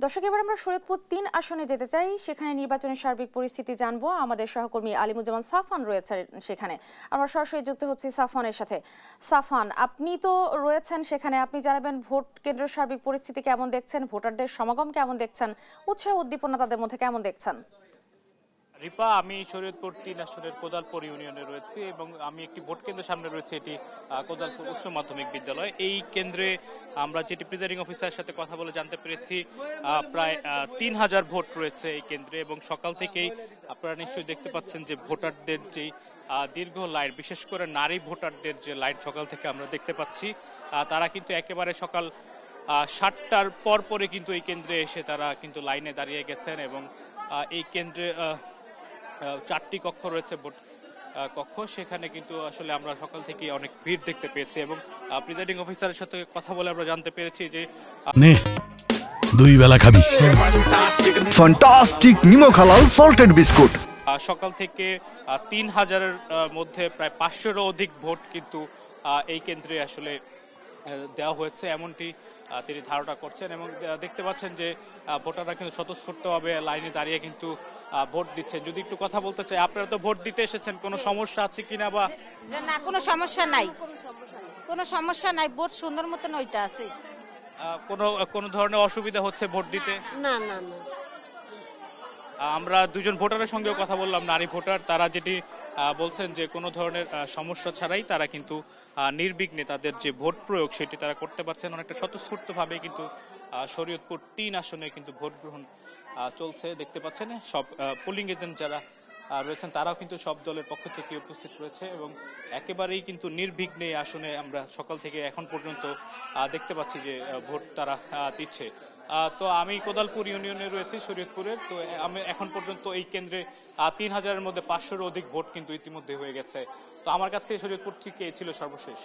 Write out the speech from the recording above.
দর্শক, এবার আমরা শরীয়তপুর ৩ আসনে যেতে চাই। সেখানে নির্বাচনের সার্বিক পরিস্থিতি জানবো। আমাদের সহকর্মী আলিমুজ্জামান সাফান রয়েছে সেখানে। আমরা সরাসরি যুক্ত হচ্ছি সাফানের সাথে। সাফান, আপনি তো রয়েছেন সেখানে, আপনি জানাবেন ভোট কেন্দ্রের সার্বিক পরিস্থিতি কেমন দেখছেন, ভোটারদের সমাগম কেমন দেখছেন, উৎসাহ উদ্দীপনা তাদের মধ্যে কেমন দেখছেন? রিপা, আমি শরীয়তপুর ৩ আসনের কোদালপুর ইউনিয়নে রয়েছি এবং আমি একটি ভোট কেন্দ্রের সামনে রয়েছে। এটি কোদালপুর উচ্চ মাধ্যমিক বিদ্যালয়। এই কেন্দ্রে আমরা যেটি প্রিজাইডিং অফিসারের সাথে কথা বলে জানতে পেরেছি প্রায় ৩,০০০ ভোট রয়েছে এই কেন্দ্রে এবং সকাল থেকেই আপনারা নিশ্চয়ই দেখতে পাচ্ছেন যে ভোটারদের যেই দীর্ঘ লাইন, বিশেষ করে নারী ভোটারদের যে লাইন সকাল থেকে আমরা দেখতে পাচ্ছি, তারা কিন্তু একেবারে সকাল ৭টার পরে কিন্তু এই কেন্দ্রে এসে তারা কিন্তু লাইনে দাঁড়িয়ে গেছেন এবং এই কেন্দ্রে ৪টি কক্ষ রয়েছে, ভোট কক্ষ। সেখানে কিন্তু আসলে আমরা সকাল থেকে অনেক ভিড় দেখতে পেয়েছি এবং প্রিজাইডিং অফিসারের সাথে কথা বলে আমরা জানতে পেরেছি যে দুই বেলা খাবি ফ্যান্টাস্টিক নিমো খালাল সল্টেড বিস্কুট। সকাল থেকে ৩,০০০-এর মধ্যে প্রায় ৫০০-এরও অধিক ভোট কিন্তু এই কেন্দ্রে আসলে দেওয়া হয়েছে, এমনটি তিনি ধারণা করছেন এবং দেখতে পাচ্ছেন যে ভোটাররা কিন্তু স্বতঃস্ফূর্তভাবে লাইনে দাঁড়িয়ে কিন্তু ভোট দিচ্ছেন। যদি একটু কথা বলতে চাই, আপনারা তো ভোট দিতে এসেছেন, কোনো সমস্যা আছে কিনা? বা না, কোনো সমস্যা নাই, কোনো সমস্যা নাই, ভোট সুন্দর মতন হইতে আছে। কোনো ধরনের অসুবিধা হচ্ছে ভোট দিতে? না না না। আমরা দুজন ভোটারের সঙ্গেও কথা বললাম, নারী ভোটার। তারা যেটি বলছেন যে কোনো ধরনের সমস্যা ছাড়াই তারা কিন্তু নির্বিঘ্নে তাদের যে ভোট প্রয়োগ সেটি তারা করতে পারছেন। অনেকটা স্বতঃস্ফূর্তভাবে কিন্তু শরীয়তপুর ৩ আসনে কিন্তু ভোট গ্রহণ চলছে। দেখতে পাচ্ছেন সব পোলিং এজেন্ট যারা রয়েছেন তারাও কিন্তু সব দলের পক্ষ থেকে উপস্থিত রয়েছে এবং একেবারেই কিন্তু নির্বিঘ্নে আসনে আমরা সকাল থেকে এখন পর্যন্ত দেখতে পাচ্ছি যে ভোট তারা দিচ্ছে। তো আমি কোদালপুর ইউনিয়নে রয়েছি শরীয়তপুরের। তো আমি এখন পর্যন্ত এই কেন্দ্রে ৩,০০০-এর মধ্যে ৫০০-এরও অধিক ভোট কিন্তু ইতিমধ্যে হয়ে গেছে। তো আমার কাছে শরীয়তপুর ঠিক এই ছিল সর্বশেষ।